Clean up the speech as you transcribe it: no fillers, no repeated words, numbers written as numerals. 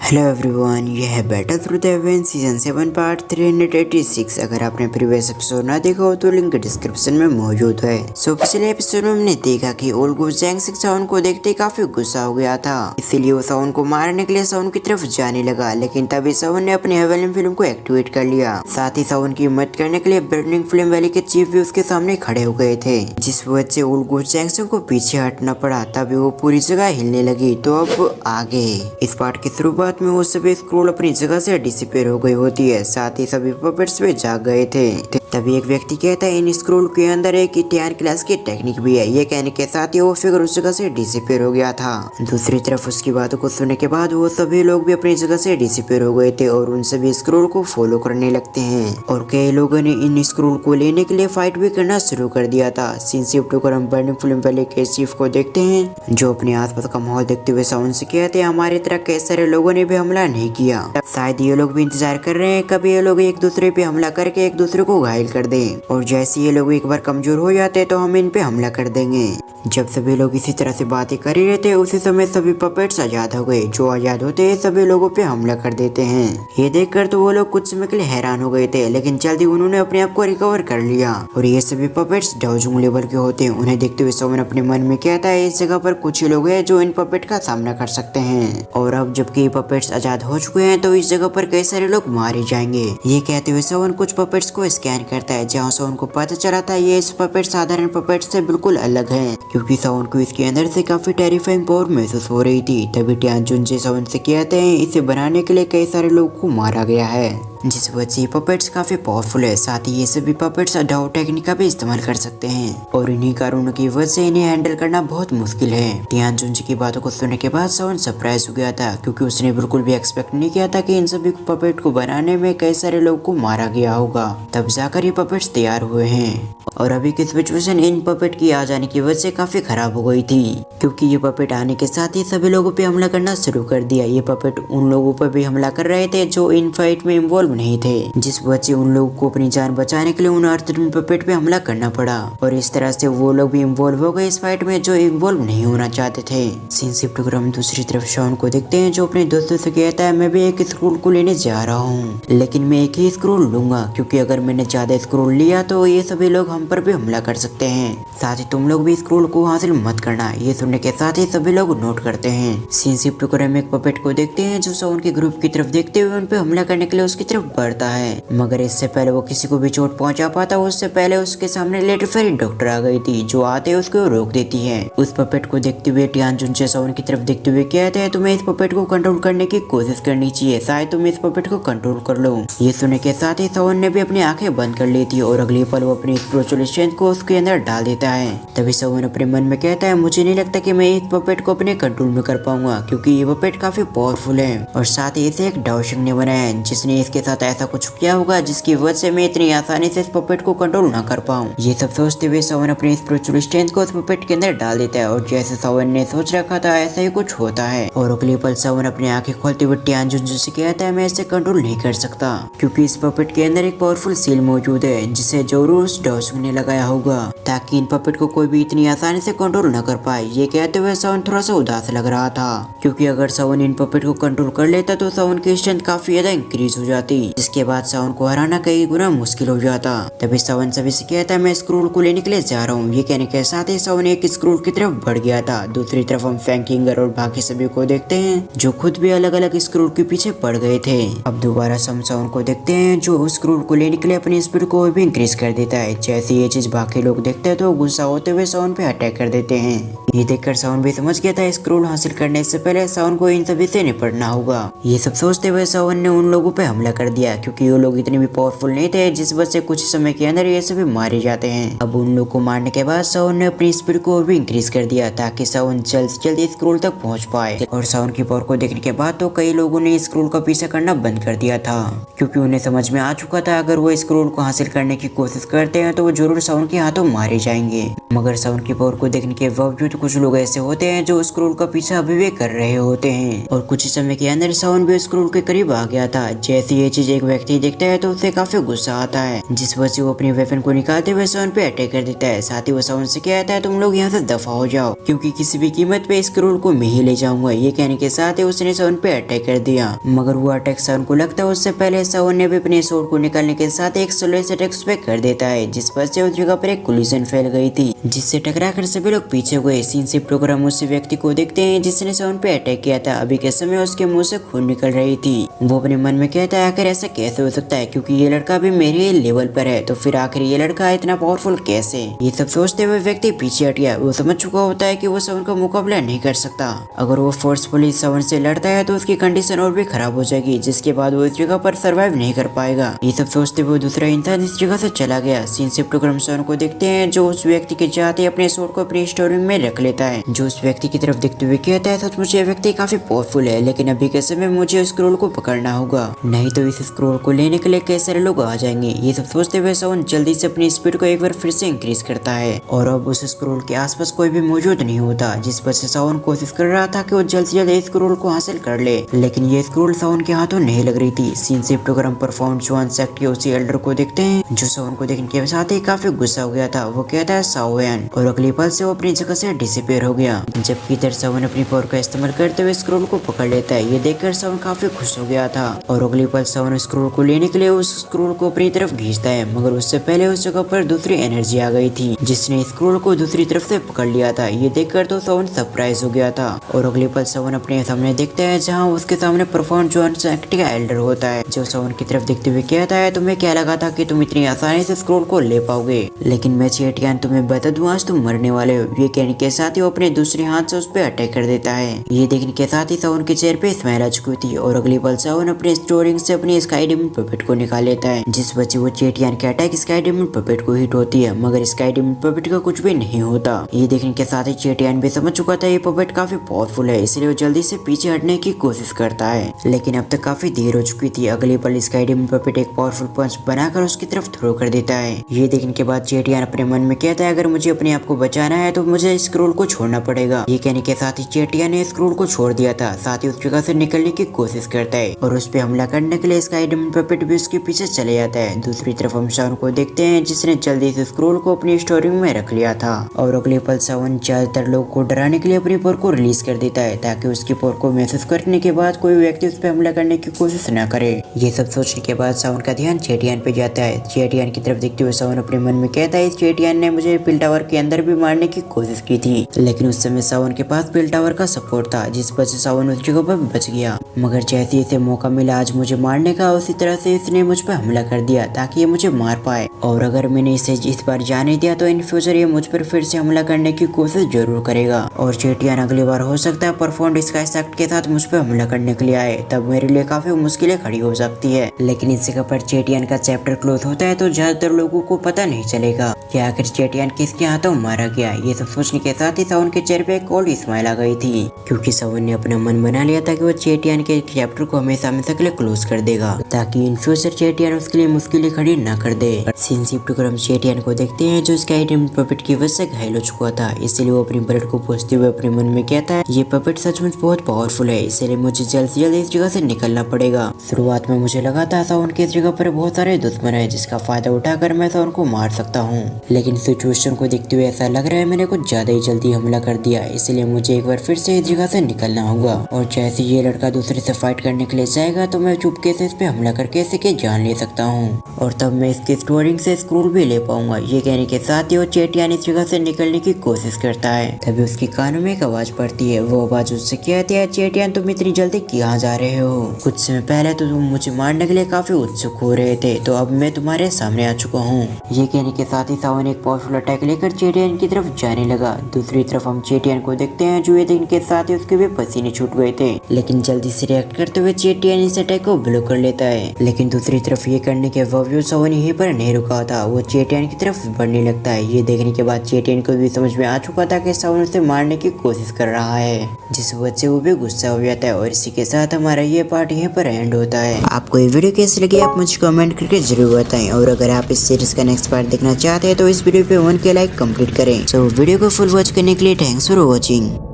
Hello everyone, यह है battle through the heavens season 7 part 386। अगर आपने प्रीवियस एपिसोड ना देखा हो तो लिंक डिस्क्रिप्शन में मौजूद है। पिछले एपिसोड में हमने देखा कि ओल्गो जैंगसिक साउन को देखते काफी गुस्सा हो गया था, इसीलिए वो साउन को मारने के लिए साउन की तरफ जाने लगा। लेकिन तभी साउन ने अपने हेवनली फ्लेम को एक्टिवेट कर लिया। साथ ही साउन की मदद करने के लिए बर्निंग फ्लेम वैली के चीफ भी उसके सामने खड़े हो गए थे, जिस वजह से ओल्गो जैंगसिक को पीछे हटना पड़ा। तभी वो पूरी जगह हिलने लगी। तो अब आगे इस पार्ट की शुरुआत में वो सभी स्क्रोल अपनी जगह से डिसअपीयर हो गई होती है। साथ ही सभी पपेट्स भी जाग गए थे। तभी एक व्यक्ति कहता है इन स्क्रोल के अंदर एक इटियान क्लास की टेक्निक भी है। ये कहने के साथ ही वो फिगर उस जगह से डिसअपीयर हो गया था। दूसरी तरफ उसकी बातों को सुनने के बाद वो सभी लोग भी अपनी जगह से डिसअपीयर हो गए थे और उन सभी स्क्रोल को फॉलो करने लगते हैं। और कई लोगों ने इन स्क्रोल को लेने के लिए फाइट भी करना शुरू कर दिया था। सीन शिफ्ट होकर हम बर्निंग फ्लेम वैली के चीफ को देखते हैं, जो अपने आसपास का माहौल देखते हुए साउंड से कहते हैं हमारी तरह कई सारे लोगों ने भी हमला नहीं किया। शायद ये लोग भी इंतजार कर रहे हैं कभी ये लोग एक दूसरे पे हमला करके एक दूसरे को घायल कर दें, और जैसे ये लोग एक बार कमजोर हो जाते तो हम इन पे हमला कर देंगे। जब सभी लोग इसी तरह से बातें कर ही रहे थे, उसी समय सभी पपेट्स आजाद हो गए। जो आजाद होते हैं सभी लोगों पे हमला कर देते हैं। ये देखकर तो वो लोग कुछ समय के लिए हैरान हो गए थे, लेकिन जल्दी उन्होंने अपने आप को रिकवर कर लिया। और ये सभी पपेट्स डाउजुंग लेवल के होते हैं। उन्हें देखते हुए सोमन अपने मन में कहता है इस जगह पर कुछ ही लोग हैं जो इन पपेट का सामना कर सकते हैं। और अब जबकि पपेट्स आजाद हो चुके हैं तो इस जगह पर कई सारे लोग मारे जाएंगे। ये कहते हुए सोवन कुछ पपेट्स को स्कैन करता है, जहाँ सोवन को पता चला था ये इस पपेट साधारण पपेट से बिल्कुल अलग है, क्योंकि सोवन को इसके अंदर से काफी टेरिफाइंग पावर महसूस हो रही थी। तभी टियानजुन से सोवन से कहते हैं इसे बनाने के लिए कई सारे लोगों को मारा गया है, जिस वजह से पपेट्स काफी पावरफुल है। साथ ही ये सभी पपेट्स डाउ टेक्निक का भी इस्तेमाल कर सकते हैं, और इन्हीं कारणों की वजह से इन्हें हैंडल करना बहुत मुश्किल है। टियानजुन की बातों को सुनने के बाद सोवन सरप्राइज हो गया था, क्योंकि उसने बिल्कुल भी एक्सपेक्ट नहीं किया था कि इन सभी पपेट को बनाने में कई सारे लोगों को मारा गया होगा। तब जाकर ये पपेट्स तैयार हुए हैं। और अभी की सिचुएशन इन पपेट की आ जाने की वजह से काफी खराब हो गई थी, क्योंकि ये पपेट आने के साथ ही सभी लोगों पे हमला करना शुरू कर दिया। ये पपेट उन लोगों पर भी हमला कर रहे थे जो इन फाइट में इन्वॉल्व नहीं थे, जिस वजह से उन लोगों को अपनी जान बचाने के लिए उन अर्थन पपेट पे हमला करना पड़ा। और इस तरह से वो लोग भी इन्वॉल्व हो गए इस फाइट में जो इन्वॉल्व नहीं होना चाहते थे। सीन शिफ्ट होकर हम दूसरी तरफ शॉन को देखते हैं, जो अपने दोस्तों से कहता है मैं भी एक स्क्रोल को लेने जा रहा हूँ, लेकिन मैं एक ही स्क्रोल लूंगा, क्योंकि अगर मैंने ज्यादा स्क्रोल लिया तो ये सभी लोग हम पर भी हमला कर सकते हैं। साथ ही तुम लोग भी स्क्रोल को हासिल मत करना। ये सुनने के साथ ही सभी लोग नोट करते हैं। सीन शिफ्ट होकर हम एक पपेट को देखते हैं, जो साउन के ग्रुप की तरफ देखते हुए उन पे हमला करने के लिए उसकी तरफ बढ़ता है, मगर इससे पहले वो किसी को भी चोट पहुंचा पाता उससे पहले उसके सामने लेटर फेरी डॉक्टर आ गई थी, जो आते उसको रोक देती है। उस पपेट को देखते हुए टियानजुन से साउन की तरफ देखते हुए कहते हैं तुम्हें इस पपेट को कंट्रोल करने की कोशिश करनी चाहिए, शायद तुम इस पपेट को कंट्रोल कर लो। ये सुनने के साथ ही साउन ने भी अपनी आंखें बंद कर ली थी, और अगली पल वो अपनी स्पिरिचुअल स्ट्रेंथ को उसके अंदर डाल देता है। तभी साउन अपने मन में कहता है मुझे नहीं लगता कि मैं इस पपेट को अपने कंट्रोल में कर पाऊंगा, क्योंकि ये पपेट काफी पावरफुल है, और साथ ही इसे एक डाउशिंग ने बनाया है, जिसने इसके साथ ऐसा कुछ किया होगा जिसकी वजह से मैं इतनी आसानी से इस पपेट को कंट्रोल ना कर पाऊं। ये सब सोचते हुए सावन अपने स्पिरिचुअल स्ट्रेंथ को उस पपेट के अंदर डाल देता है, और जैसे सावन ने सोच रखा था ऐसा ही कुछ होता है। और अगले पल सावन अपनी आंखें खोलते हुए टियानजुन से कहता है मैं इसे कंट्रोल नहीं कर सकता, क्योंकि इस पपेट के अंदर एक पावरफुल सील मौजूद है, जिसे जरूर उस डाउशिंग ने लगाया होगा, ताकि इन पपेट को कोई भी इतनी आसानी से कंट्रोल न कर पाए। ये कहते हुए सावन थोड़ा सा उदास लग रहा था, क्योंकि अगर सावन इन पपेट को कंट्रोल कर लेता तो सावन की स्ट्रेंथ काफी ज्यादा इंक्रीज हो जाती, जिसके बाद सावन को हराना कई गुना मुश्किल हो जाता। तभी सावन सभी से कहता है मैं स्क्रोल को लेने के लिए जा रहा हूँ। ये कहने के साथ ही सावन एक स्क्रोल की तरफ बढ़ गया था। दूसरी तरफ हम फैंकिंगर और बाकी सभी को देखते हैं, जो खुद भी अलग अलग स्क्रोल के पीछे पड़ गए थे। अब दोबारा हम सावन को देखते हैं, जो उस स्क्रोल को लेने के लिए अपनी स्पीड को भी इंक्रीज कर देता है। जैसे ये चीज बाकी लोग देखते हैं तो गुस्सा होते हुए सावन पे अटैक कर देते हैं। ये देखकर सावन भी समझ गया था स्क्रोल हासिल करने से पहले सावन को इन सभी से निपटना होगा। ये सब सोचते हुए सावन ने उन लोगों पे हमला कर दिया, क्योंकि वो लोग इतने भी पावरफुल नहीं थे, जिस वजह से कुछ समय के अंदर ये सभी मारे जाते हैं। अब उन लोग को मारने के बाद सावन ने अपनी स्पीड को भी इंक्रीज कर दिया, ताकि सावन जल्द से जल्द स्क्रोल तक पहुंच पाए। और सावन की पावर को देखने के बाद तो कई लोगों ने स्क्रोल का पीछा करना बंद कर दिया था, क्योंकि उन्हें समझ में आ चुका था अगर वो स्क्रोल को हासिल करने की कोशिश करते हैं तो वो जरूर सावन के हाथों मारे जाएंगे। मगर सावन की पावर को देखने के बावजूद कुछ लोग ऐसे होते हैं जो स्क्रोल का पीछा अभी भी कर रहे होते हैं और कुछ ही समय के अंदर सावन भी स्क्रोल के करीब आ गया था। जैसे ये चीज एक व्यक्ति देखता है तो उसे काफी गुस्सा आता है, जिस वजह से वो अपने वेपन को निकालते हुए सावन पे अटैक कर देता है। साथ ही वो सावन से कहता है तुम लोग यहाँ से दफा हो जाओ, क्योंकि किसी भी कीमत पे स्क्रोल को मैं ही ले जाऊंगा। ये कहने के साथ ही उसने सावन पे अटैक कर दिया, मगर वो अटैक सावन को लगता है उससे पहले सावन ने भी अपने स्वॉर्ड को निकालने के साथ एक स्लो से अटैक पे कर देता है, जिस वजह से उस जगह पर एक कोलिजन फैल गई थी, जिससे टकरा कर सभी लोग पीछे हुए। सीन से प्रोग्राम उस व्यक्ति को देखते हैं जिसने सावन पे अटैक किया था। अभी के समय उसके मुंह से खून निकल रही थी। वो अपने मन में कहता है आखिर ऐसा कैसे हो सकता है, क्योंकि ये लड़का भी मेरे लेवल पर है, तो फिर आखिर ये लड़का इतना पावरफुल कैसे। ये सब सोचते हुए व्यक्ति पीछे हट गया। वो समझ चुका होता है कि वो सावन का मुकाबला नहीं कर सकता। अगर वो फोर्सफुली सावन से लड़ता है तो उसकी कंडीशन और भी खराब हो जाएगी, जिसके बाद वो इस जगह पर सर्वाइव नहीं कर पाएगा। ये सब सोचते हुए दूसरा इंसान इस जगह से चला गया। सीन से प्रोग्राम सावन को देखते हैं जो उस व्यक्ति के चाहते अपने स्वॉर्ड को अपनी स्टोरी में रख लेता है, जो उस व्यक्ति की तरफ देखते हुए कहता है सचमुच ये व्यक्ति काफी पावरफुल है, लेकिन अभी के समय मुझे स्क्रोल को पकड़ना होगा, नहीं तो इस स्क्रोल को लेने के लिए कई सारे लोग आ जाएंगे। ये सब सोचते हुए सावन जल्दी से अपनी स्पीड को एक बार फिर से इंक्रीज करता है और अब उस स्क्रोल के आसपास कोई भी मौजूद नहीं होता, जिस पर से सावन कोशिश कर रहा था कि वो जल्द से जल्द इस स्क्रोल को हासिल कर ले, लेकिन ये स्क्रोल सावन के हाथों नहीं लग रही थी। सीन से प्रोग्राम परफॉर्म जुआन सेक्ट के उसी एल्डर को देखते हैं जो सावन को देखने के साथ ही काफी गुस्सा हो गया था। वो कहता है सावन, और अगली पल से वो अपनी जगह से डिसअपीयर हो गया, जबकि इधर सावन अपनी पावर का इस्तेमाल करते हुए स्क्रोल को पकड़ लेता है। ये देखकर सावन काफी खुश हो गया था और अगली पल सावन स्क्रोल को लेने के लिए उस स्क्रोल को अपनी तरफ खींचता है, मगर उससे पहले उस जगह पर दूसरी एनर्जी आ गई थी जिसने स्क्रोल को दूसरी तरफ से पकड़ लिया था। ये देखकर तो सावन सरप्राइज हो गया था और अगली पल सावन अपने सामने देखता है जहाँ उसके सामने परफॉर्म जुआन सेक्ट का एल्डर होता है, जो सावन की तरफ देखते हुए कहता है तुम्हें क्या लगा था कि तुम इतनी आसानी से स्क्रोल को ले पाओगे, लेकिन मैं चेटियान तुम्हें बता दूं आज तुम मरने वाले हो। ये कहने के साथ ही वो अपने दूसरे हाथ से उस पर अटैक कर देता है। ये देखने के साथ ही सावन के चेहरे पे स्माइल आ चुकी थी और अगली पल सावन अपने स्टोरिंग से अपनी स्काई डेमन पपेट को निकाल लेता है, जिस वजह से वो चेटियान के अटैक स्काई डेमन पपेट को हिट होती है, मगर स्काई डेमन पपेट का कुछ भी नहीं होता। ये देखने के साथ ही चेटियान भी समझ चुका था ये पपेट काफी पावरफुल है, इसलिए वो जल्दी से पीछे हटने की कोशिश करता है, लेकिन अब तक काफी देर हो चुकी थी। अगले पल स्काई डेमन पपेट एक पावरफुल पंच बनाकर उसकी तरफ थ्रो कर देता है। ये देखने के बाद चेटियान अपने मन में कहता है अगर मुझे अपने आप को बचाना है तो मुझे स्क्रोल को छोड़ना पड़ेगा। ये कहने के साथ ही चेटियान ने स्क्रोल को छोड़ दिया था, साथ ही उस जगह से निकलने की कोशिश करता है और उस पे हमला करने के लिए स्काई डेमन पपेट भी उसके पीछे चले जाता है। दूसरी तरफ हम सावन को देखते हैं जिसने जल्दी से स्क्रोल को अपनी स्टोरी में रख लिया था और अगले पल सावन ज्यादातर लोगों को डराने के लिए अपनी पावर को रिलीज कर देता है ताकि उसकी पावर को महसूस करने के बाद कोई व्यक्ति उस पर हमला करने की कोशिश न करे। ये सब सोचने के बाद सावन का ध्यान चेटियान पे जाता है। चेटियान की तरफ देखते हुए सावन अपने मन में कहता है चेटियान ने मुझे पिल टावर के अंदर भी मारने की कोशिश की थी, लेकिन उस समय सावन के पास पिल टावर का सपोर्ट था, जिस वजह से सावन उस जगह पर बच गया। मगर जैसे इसे मौका मिला आज मुझे मारने का, उसी तरह से इसने मुझ पर हमला कर दिया ताकि ये मुझे मार पाए, और अगर मैंने इसे इस बार जाने दिया तो इन फ्यूचर ये मुझ पर फिर से हमला करने की कोशिश जरूर करेगा और चेटियान अगली बार हो सकता है परफॉर्म स्काई सेक्ट के साथ मुझ पर हमला करने के लिए आए, तब मेरे लिए काफी मुश्किलें खड़ी हो सकती है। लेकिन इस जगह पर चेटियान का चैप्टर क्लोज होता है तो ज्यादातर लोगों को पता नहीं चलेगा कि आखिर चेटियान किसके हाथों मारा गया। ये सब सोचने के साथ ही सावन के चेहरे पे एक कोल्ड स्माइल आ गई थी, क्योंकि सावन ने अपना मन बना लिया था कि वो चेटियान के चैप्टर को हमेशा हमेशा के लिए क्लोज कर देगा ताकि इन फ्यूचर चेटियान उसके लिए मुश्किलें खड़ी न कर दे। सीन शिफ्ट कर हम चेटियान को देखते हैं जो स्काई डेमन पपेट की वजह से घायल हो चुका था, इसलिए वो अपनी ब्लड को पोंछते हुए अपने मन में कहता है ये पपेट सचमुच बहुत पावरफुल है, इसलिए मुझे जल्द से जल्द इस जगह से निकलना पड़ेगा। शुरुआत में मुझे लगा था सावन की इस जगह पर बहुत सारे दुश्मन है जिसका फायदा उठाकर मैं सावन को मार सकता हूँ, लेकिन सिचुएशन को देखते हुए ऐसा लग रहा है मैंने कुछ ज्यादा ही जल्दी हमला कर दिया, इसलिए मुझे एक बार फिर से इस जगह से निकलना होगा। और जैसे ये लड़का दूसरे से फाइट करने के लिए जाएगा तो मैं चुपके से इस पे हमला करके इसकी जान ले सकता हूँ और तब मैं इसके स्टोरिंग से स्क्रोल भी ले पाऊंगा। ये कहने के साथ ही वो चेटियान इस जगह से निकलने की कोशिश करता है, तभी उसके कानों में एक आवाज पड़ती है। वो आवाज उससे कहती है चेटियान तुम इतनी जल्दी कहाँ जा रहे हो? कुछ समय पहले तो तुम मुझे मारने के लिए काफी उत्सुक हो रहे थे, तो अब मैं तुम्हारे सामने आ चुका हूँ। ये कहने के साथ ही सावन एक पावरफुल अटैक लेकर चेटियान की तरफ जाने लगा। दूसरी तरफ हम चेटियान को देखते हैं जो ये देखने के साथ ही उसके भी पसीने छूट गए थे, लेकिन जल्दी से रिएक्ट करते हुए चेटियान इस अटैक को ब्लॉक कर लेता है। लेकिन दूसरी तरफ ये करने के बावजूद सावन यहीं पर नहीं रुका था, वो चेटियान की तरफ बढ़ने लगता है। ये देखने के बाद चेटियान को भी समझ में आ चुका था कि सावन उसे मारने की कोशिश कर रहा है, जिस वजह से वो भी गुस्सा हो जाता है। और इसी के साथ हमारा ये पार्ट यहीं पर एंड होता है। आपको ये वीडियो कैसी लगी आप मुझे कमेंट करके जरूर बताएं। और अगर आप इस सीरीज का नेक्स्ट पार्ट देखना चाहते हैं तो इस वीडियो पे 1K लाइक कंप्लीट करें। सो वीडियो को फुल वॉच करने के लिए थैंक्स फॉर वॉचिंग।